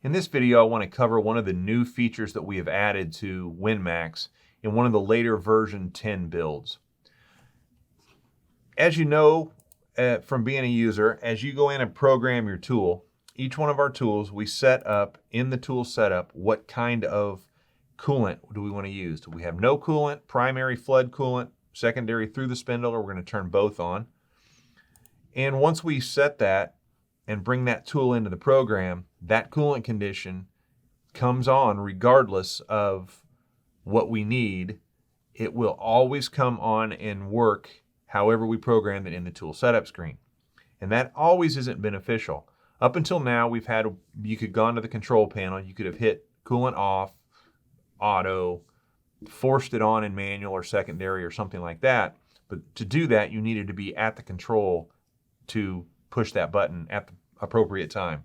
In this video, I want to cover one of the new features that we have added to WinMax in one of the later version 10 builds. As you know from being a user, as you go in and program your tool, each one of our tools, we set up in the tool setup what kind of coolant do we want to use. Do we have no coolant, primary flood coolant, secondary through the spindle, or we're going to turn both on. And once we set that and bring that tool into the program, that coolant condition comes on regardless of what we need. It will always come on and work however we programmed it in the tool setup screen. And that always isn't beneficial. Up until now, you could go into the control panel, you could have hit coolant off, auto, forced it on in manual or secondary or something like that. But to do that, you needed to be at the control to push that button at the appropriate time.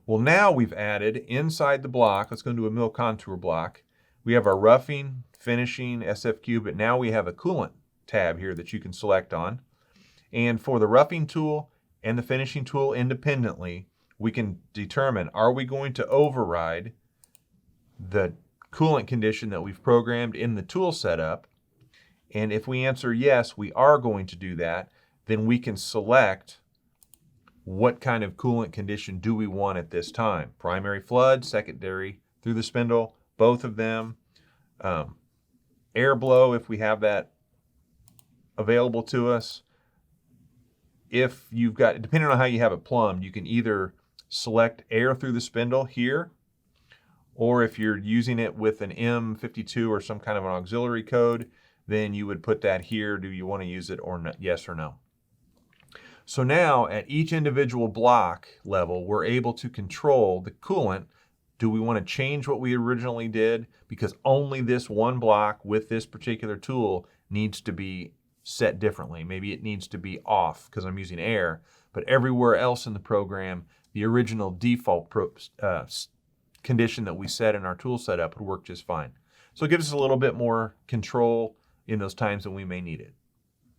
Well, now we've added inside the block, let's go into a mill contour block, we have our roughing, finishing, SFQ, but now we have a coolant tab here that you can select on. And for the roughing tool and the finishing tool independently, we can determine, are we going to override the coolant condition that we've programmed in the tool setup? And if we answer yes, we are going to do that, then we can select what kind of coolant condition do we want at this time. Primary flood, secondary through the spindle, both of them. Air blow if we have that available to us. If you've got, depending on how you have it plumbed, you can either select air through the spindle here, or if you're using it with an M52 or some kind of an auxiliary code, then you would put that here. Do you want to use it or not? Yes or no? So now at each individual block level, we're able to control the coolant. Do we want to change what we originally did? Because only this one block with this particular tool needs to be set differently. Maybe it needs to be off because I'm using air, but everywhere else in the program, the original default condition that we set in our tool setup would work just fine. So it gives us a little bit more control in those times when we may need it.